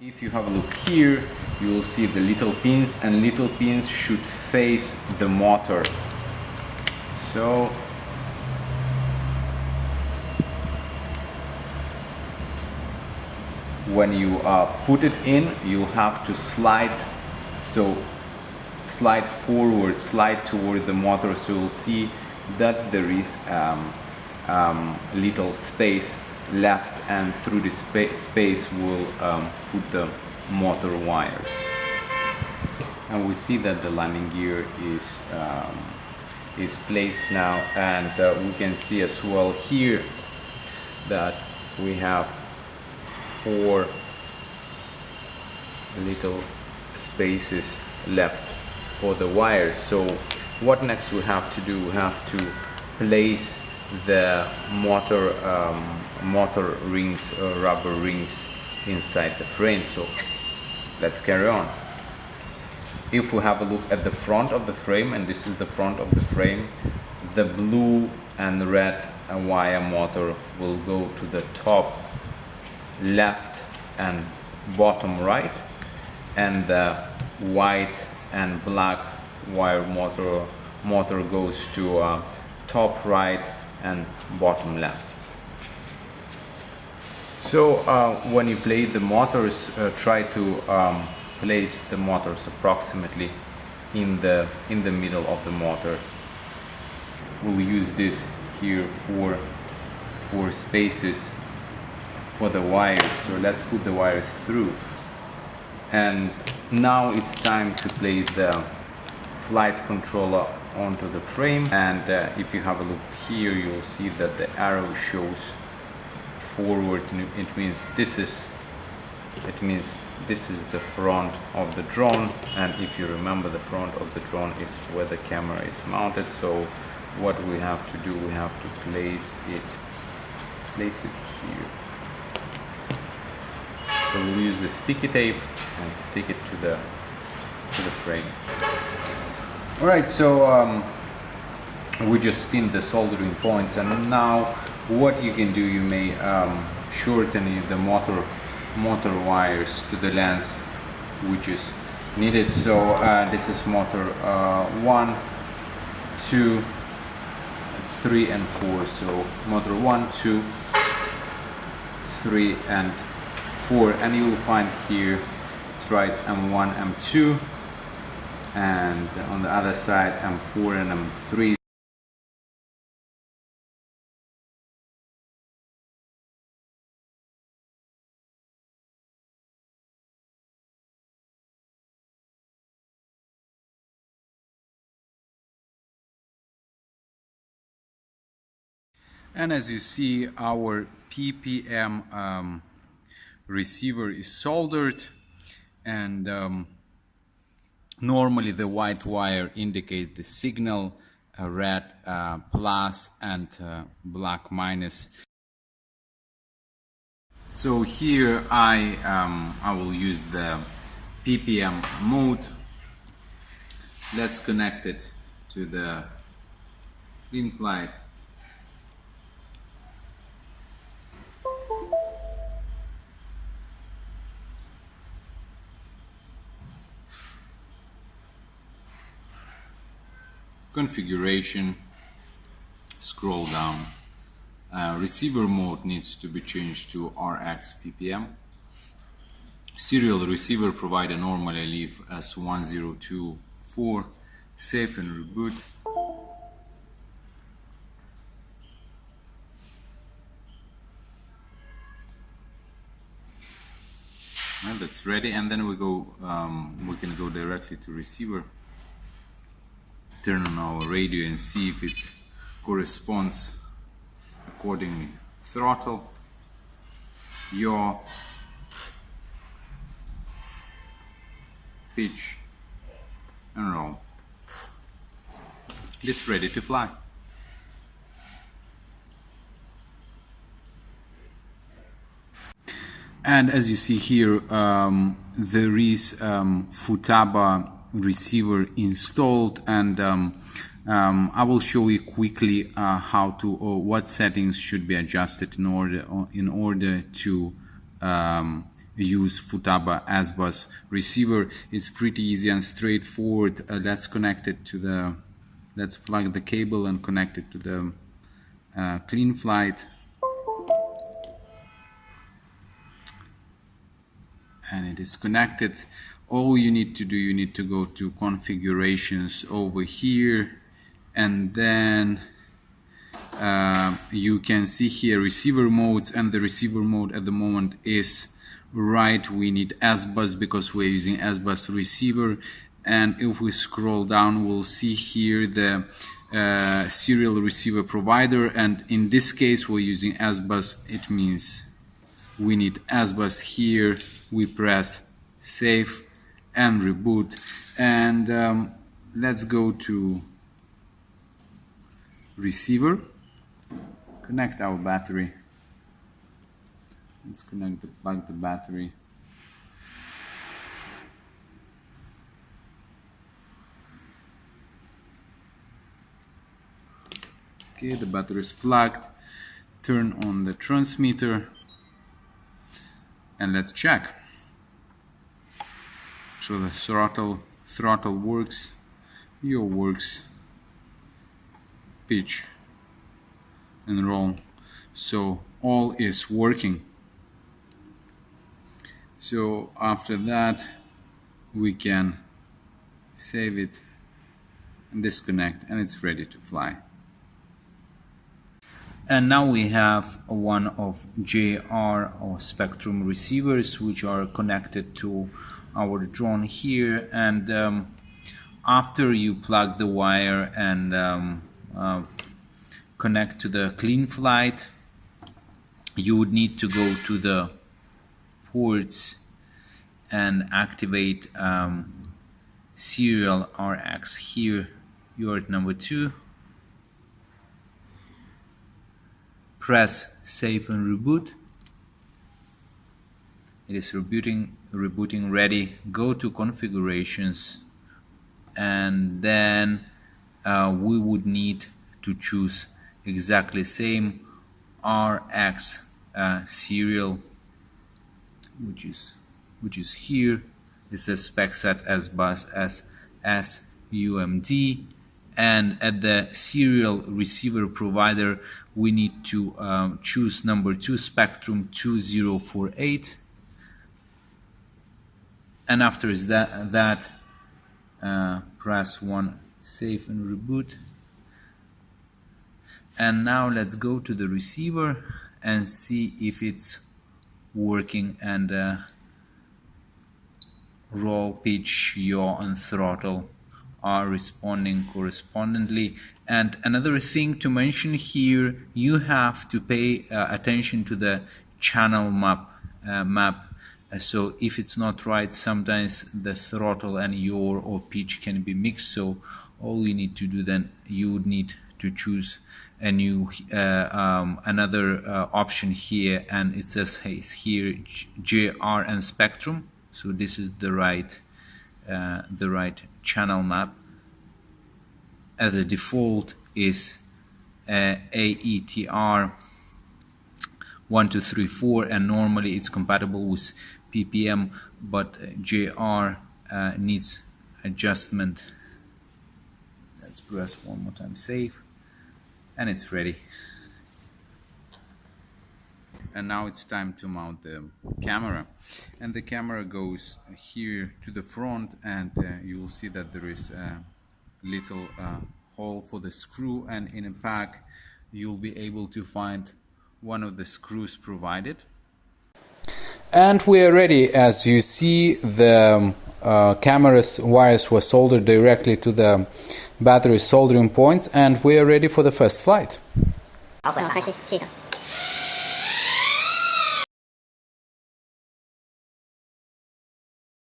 If you have a look here, you will see the little pins, and little pins should face the motor. So when you put it in, you'll have to slide, so slide forward, slide toward the motor, so you'll see that there is little space left, and through this space we'll put the motor wires. And we see that the landing gear is placed now, and we can see as well here that we have 4 little spaces left for the wires. So what next we have to do? We have to place the motor rings, rubber rings, inside the frame. So let's carry on. If we have a look at the front of the frame, and this is the front of the frame, the blue and red wire motor will go to the top left and bottom right, and the white and black wire motor goes to top right and bottom left. So when you play the motors, try to place the motors approximately in the middle of the motor. We'll use this here for spaces for the wires. So let's put the wires through. And now it's time to place the flight controller onto the frame. And if you have a look here, you'll see that the arrow shows forward. It means this is the front of the drone, and if you remember, the front of the drone is where the camera is mounted. So what we have to do, we have to place it here. So we'll use the sticky tape and stick it to the frame. All right, so we just steamed the soldering points, and now what you can do, you may shorten the motor wires to the length which is needed. So this is motor 1, 2, 3 and 4. So motor 1, 2, 3 and 4, and you will find here it's right M1, M2, and on the other side M4 and M3. And as you see, our PPM receiver is soldered, and normally the white wire indicates the signal, red plus and black minus. So here I will use the PPM mode. Let's connect it to the clean flight. Configuration, scroll down. Receiver mode needs to be changed to RX PPM. Serial receiver provider normally leave as 1024. Save and reboot. Well, that's ready, and then we can go directly to receiver. Turn on our radio and see if it corresponds accordingly. Throttle, yaw, pitch, and roll. It's ready to fly. And as you see here, there is Futaba receiver installed, and I will show you quickly how to what settings should be adjusted in order to use Futaba S-Bus receiver. It's pretty easy and straightforward. Let's connect it to the, let's plug the cable and connect it to the clean flight. And it is connected. All you need to do, you need to go to configurations over here, and then you can see here receiver modes, and the receiver mode at the moment is right. We need S-Bus because we're using S-Bus receiver. And if we scroll down, we'll see here the serial receiver provider, and in this case we're using S-Bus. It means we need S-Bus here. We press save and reboot, and let's go to receiver, connect our battery. Let's plug the battery. Okay, the battery is plugged. Turn on the transmitter and let's check. So the throttle works, yaw works, pitch and roll. So all is working. So after that we can save it and disconnect, and it's ready to fly. And now we have one of JR or Spectrum receivers which are connected to our drone here, and after you plug the wire and connect to the clean flight, you would need to go to the ports and activate serial RX. Here you're at number 2. Press save and reboot. It is rebooting ready. Go to configurations, and then we would need to choose exactly same RX serial, which is here. It says spec set as bus as SUMD, and at the serial receiver provider we need to choose number 2, Spectrum 2048, and after that press 1, save and reboot. And now let's go to the receiver and see if it's working, and roll, pitch, yaw and throttle are responding correspondingly. And another thing to mention here, you have to pay attention to the channel map. So if it's not right, sometimes the throttle and yaw or pitch can be mixed. So all you need to do then, you would need to choose a new another option here, and it says here JR and Spectrum. So this is the right channel map. As a default is AETR 1234, and normally it's compatible with PPM, but JR needs adjustment. Let's press one more time save, and it's ready. And now it's time to mount the camera, and the camera goes here to the front, and you will see that there is a little hole for the screw, and in a pack you'll be able to find one of the screws provided. And we are ready. As you see, the camera's wires were soldered directly to the battery soldering points, and we are ready for the first flight.